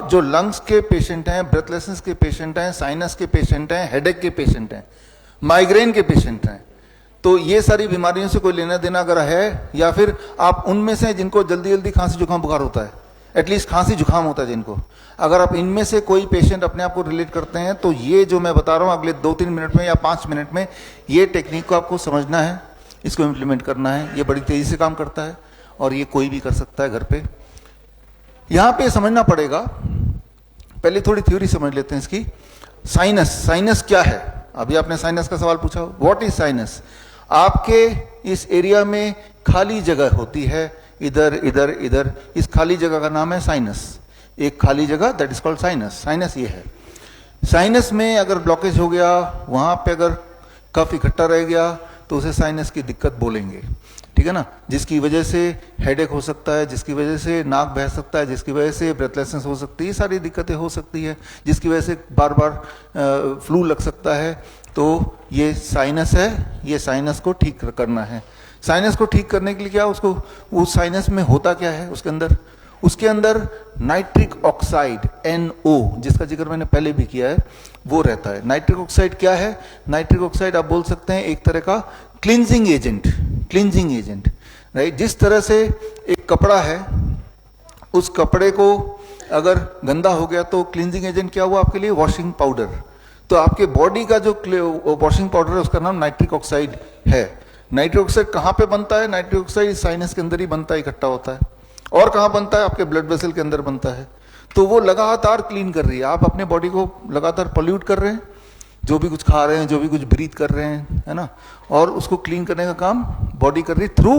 अब जो लंग्स के पेशेंट हैं, ब्रेथलेसनेस के पेशेंट हैं, साइनस के पेशेंट हैं, हेडेक के पेशेंट हैं, माइग्रेन के पेशेंट हैं, तो ये सारी बीमारियों से कोई लेना देना अगर है, या फिर आप उनमें से जिनको जल्दी जल्दी खांसी जुकाम बुखार होता है, एटलीस्ट खांसी जुकाम होता है जिनको, अगर आप इनमें से कोई पेशेंट अपने आप को रिलेट करते हैं, तो ये जो मैं बता रहा हूं अगले 2-3 मिनट में या 5 मिनट में, ये टेक्निक को आपको समझना है, इसको इम्प्लीमेंट करना है। ये बड़ी तेजी से काम करता है और ये कोई भी कर सकता है घर पे। यहां पे समझना पड़ेगा, पहले थोड़ी थ्योरी समझ लेते हैं इसकी। साइनस, साइनस क्या है? अभी आपने साइनस का सवाल पूछा, व्हाट इज साइनस? आपके इस एरिया में खाली जगह होती है, इधर इधर इधर, इस खाली जगह का नाम है साइनस। एक खाली जगह, that is called sinus. Sinus ये है। साइनस में अगर ब्लॉकेज हो गया, वहां पे अगर कफ इकट्ठा रह गया, तो उसे साइनस की दिक्कत बोलेंगे, ठीक है ना, जिसकी वजह से हेडेक हो सकता है, जिसकी वजह से नाक बह सकता है, जिसकी वजह से ब्रेथलेसनेस हो सकती है, ये सारी दिक्कतें हो सकती है, जिसकी वजह से बार बार फ्लू लग सकता है। तो ये साइनस है, ये साइनस को ठीक करना है। साइनस को ठीक करने के लिए क्या, उसको, उस साइनस में होता क्या है उसके अंदर नाइट्रिक ऑक्साइड NO, जिसका जिक्र मैंने पहले भी किया है, वो रहता है। नाइट्रिक ऑक्साइड क्या है? नाइट्रिक ऑक्साइड आप बोल सकते हैं एक तरह का क्लींजिंग एजेंट, राइट। जिस तरह से एक कपड़ा है, उस कपड़े को अगर गंदा हो गया तो क्लींजिंग एजेंट क्या हुआ आपके लिए? Washing powder. तो आपके बॉडी का जो वॉशिंग पाउडर है उसका नाम नाइट्रिक ऑक्साइड है। नाइट्रिक ऑक्साइड कहां पे बनता है? नाइट्रिक ऑक्साइड साइनस के अंदर ही बनता है, इकट्ठा होता है। और कहां बनता है? आपके ब्लड वेसल के अंदर बनता है। तो वो लगातार क्लीन कर रही है। आप अपने बॉडी को लगातार पोल्यूट कर रहे हैं, जो भी कुछ खा रहे हैं, जो भी कुछ ब्रीथ कर रहे हैं, है ना, और उसको क्लीन करने का काम बॉडी कर रही है through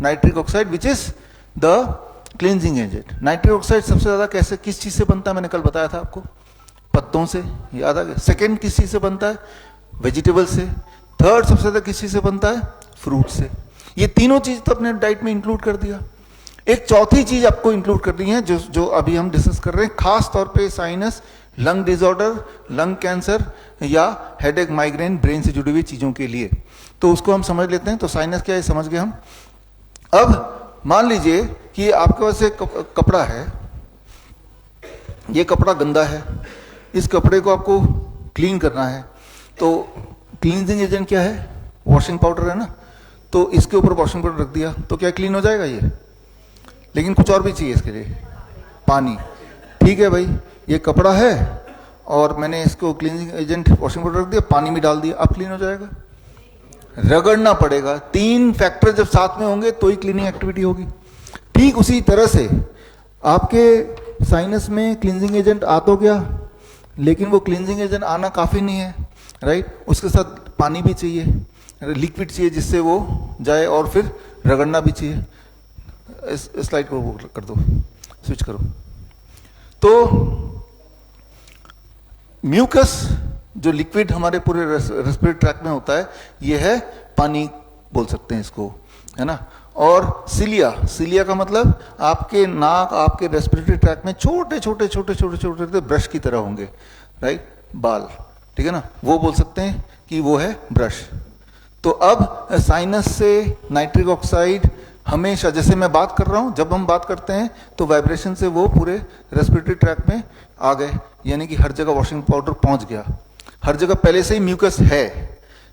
nitric oxide, which is the cleansing agent. Nitric oxide सबसे ज्यादा कैसे, किस चीज से बनता है? मैंने कल बताया था आपको, पत्तों से, याद आ गया। सेकेंड किस चीज से बनता है? वेजिटेबल से। थर्ड सबसे ज्यादा किस चीज से बनता है? फ्रूट से। ये तीनों चीज तो अपने डाइट में इंक्लूड कर दिया। एक चौथी चीज आपको इंक्लूड करनी है, जो अभी हम डिस्कस कर रहे हैं, खास तौर पे sinus, lung disorder, lung cancer या हेडेक, माइग्रेन, ब्रेन से जुड़ी हुई चीजों के लिए। तो उसको हम समझ लेते हैं। तो साइनस क्या है समझ गए हम। अब मान लीजिए कि आपके पास एक कपड़ा है, ये कपड़ा गंदा है, इस कपड़े को आपको क्लीन करना है। तो क्लींजिंग एजेंट क्या है? वॉशिंग पाउडर है ना। तो इसके ऊपर वॉशिंग पाउडर रख दिया तो क्या क्लीन हो जाएगा ये? लेकिन कुछ और भी चाहिए इसके लिए, पानी। ठीक है भाई, ये कपड़ा है और मैंने इसको क्लीनिंग एजेंट वॉशिंग पाउडर रख दिया, पानी में डाल दिया, अब क्लीन हो जाएगा? रगड़ना पड़ेगा। 3 फैक्टर जब साथ में होंगे तो ही क्लीनिंग एक्टिविटी होगी। ठीक उसी तरह से आपके साइनस में क्लींजिंग एजेंट आ तो गया, लेकिन वो क्लींजिंग एजेंट आना काफी नहीं है, राइट। उसके साथ पानी भी चाहिए, लिक्विड चाहिए जिससे वो जाए, और फिर रगड़ना भी चाहिए। इस स्लाइड को वो कर दो, स्विच करो। तो म्यूकस जो लिक्विड हमारे पूरे रेस्पिरेटरी ट्रैक्ट में होता है, ये है पानी बोल सकते हैं इसको, है ना। और सिलिया, सिलिया का मतलब आपके नाक, आपके रेस्पिरेटरी ट्रैक्ट में छोटे छोटे छोटे छोटे छोटे छोटे ब्रश की तरह होंगे, राइट, बाल, ठीक है ना, वो बोल सकते हैं कि वो है ब्रश। तो अब साइनस से नाइट्रिक ऑक्साइड हमेशा, जैसे मैं बात कर रहा हूं, जब हम बात करते हैं तो वाइब्रेशन से वो पूरे रेस्पिरेटरी ट्रैक्ट में आ गए, यानी कि हर जगह वॉशिंग पाउडर पहुंच गया, हर जगह पहले से ही म्यूकस है,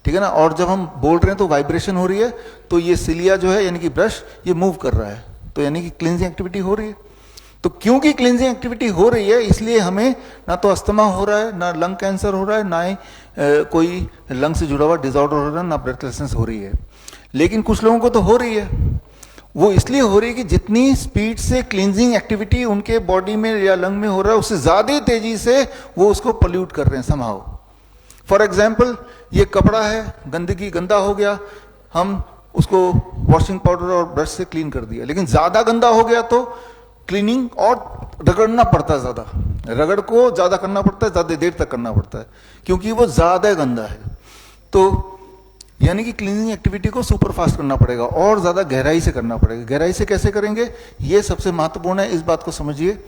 ठीक है ना। और जब हम बोल रहे हैं तो वाइब्रेशन हो रही है, तो ये सिलिया जो है यानी कि ब्रश, ये मूव कर रहा है, तो यानी कि क्लींजिंग एक्टिविटी हो रही है। तो क्योंकि क्लींजिंग एक्टिविटी हो रही है, इसलिए हमें ना तो अस्थमा हो रहा है, ना लंग कैंसर हो रहा है, ना ही कोई लंग से जुड़ा हुआ डिसऑर्डर हो रहा है, ना ब्रेथलेसनेस हो रही है। लेकिन कुछ लोगों को तो हो रही है। वो इसलिए हो रही है कि जितनी स्पीड से क्लींजिंग एक्टिविटी उनके बॉडी में या लंग में हो रहा है, उससे ज्यादा तेजी से वो उसको पोल्यूट कर रहे हैं समहाउ। फॉर एग्जाम्पल, ये कपड़ा है, गंदगी, गंदा हो गया, हम उसको वॉशिंग पाउडर और ब्रश से क्लीन कर दिया, लेकिन ज्यादा गंदा हो गया तो क्लीनिंग और रगड़ना पड़ता है, ज्यादा रगड़ को ज्यादा करना पड़ता है, ज्यादा देर तक करना पड़ता है, क्योंकि वो ज्यादा गंदा है। तो यानी कि क्लीनिंग एक्टिविटी को सुपर फास्ट करना पड़ेगा और ज्यादा गहराई से करना पड़ेगा। गहराई से कैसे करेंगे, ये सबसे महत्वपूर्ण है, इस बात को समझिए।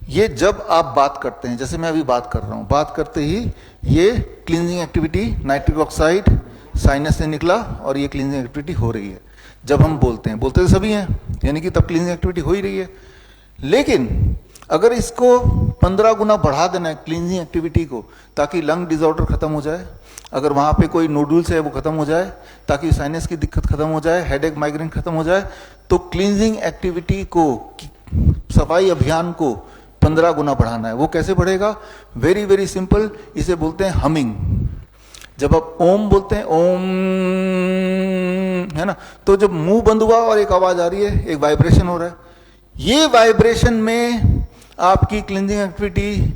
ये जब आप बात करते हैं, जैसे मैं अभी बात कर रहा हूं, बात करते ही ये cleansing activity, nitric oxide sinus से निकला और ये क्लींजिंग एक्टिविटी हो रही है। जब हम बोलते हैं, बोलते तो सभी हैं, यानी कि तब क्लींजिंग एक्टिविटी हो ही रही है। लेकिन अगर इसको 15 गुना बढ़ा देना है क्लींजिंग एक्टिविटी को, ताकि लंग डिसऑर्डर खत्म हो जाए, अगर वहां पे कोई नोडुल्स है वो खत्म हो जाए, ताकि साइनस की दिक्कत खत्म हो जाए, हेडेक माइग्रेन खत्म हो जाए, तो क्लींजिंग एक्टिविटी को, सफाई अभियान को 15 गुना बढ़ाना है। वो कैसे बढ़ेगा? वेरी वेरी सिंपल, इसे बोलते हैं हमिंग। जब आप ओम बोलते हैं, ओम, है ना, तो जब मुंह बंद हुआ और एक आवाज आ रही है, एक वाइब्रेशन हो रहा है, ये वाइब्रेशन में आपकी cleansing activity,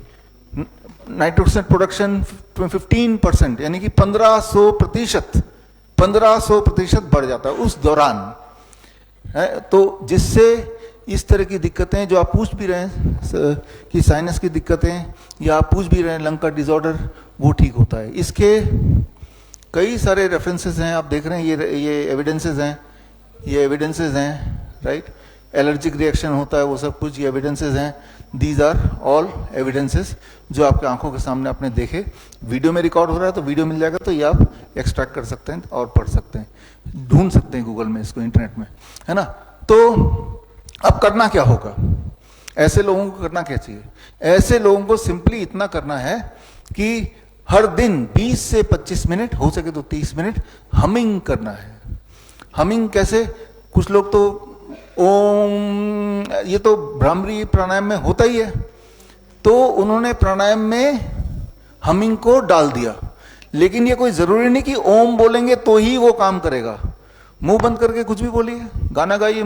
nitric oxide production 15%, यानी कि 1500% बढ़ जाता है उस दौरान, है। तो जिससे इस तरह की दिक्कतें जो आप पूछ भी रहे हैं कि साइनस की दिक्कतें, या आप पूछ भी रहे हैं लंग का डिसऑर्डर, वो ठीक होता है। इसके कई सारे रेफरेंसेस हैं, आप देख रहे हैं, ये एविडेंसेस हैं, राइट। एलर्जिक रिएक्शन होता है, वो सब कुछ ये एविडेंसेस हैं। दीज आर ऑल एविडेंसेस जो आपके आंखों के सामने आपने देखे। वीडियो में रिकॉर्ड हो रहा है तो वीडियो मिल जाएगा, तो ये आप एक्सट्रैक्ट कर सकते हैं और पढ़ सकते हैं, ढूंढ सकते हैं गूगल में इसको, इंटरनेट में, है ना। तो अब करना क्या होगा? ऐसे लोगों को करना क्या चाहिए? ऐसे लोगों को सिंपली इतना करना है कि हर दिन 20 से 25 मिनट, हो सके तो 30 मिनट हमिंग करना है। हमिंग कैसे? कुछ लोग तो ओम, ये तो भ्रामरी प्राणायाम में होता ही है, तो उन्होंने प्राणायाम में हमिंग को डाल दिया। लेकिन ये कोई जरूरी नहीं कि ओम बोलेंगे तो ही वो काम करेगा। मुंह बंद करके कुछ भी बोलिए, गाना गाइए,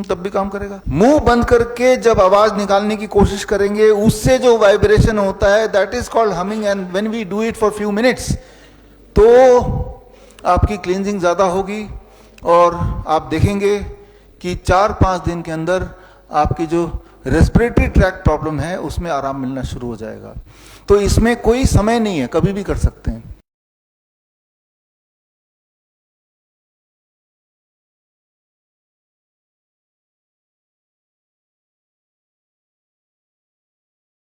तब भी काम करेगा। मुंह बंद करके जब आवाज निकालने की कोशिश करेंगे, उससे जो वाइब्रेशन होता है, that is called humming. And when we do it for few minutes, तो आपकी क्लींजिंग ज्यादा होगी, और आप देखेंगे कि 4-5 दिन के अंदर आपकी जो रेस्पिरेटरी ट्रैक्ट प्रॉब्लम है उसमें आराम मिलना शुरू हो जाएगा। तो इसमें कोई समय नहीं है, कभी भी कर सकते हैं।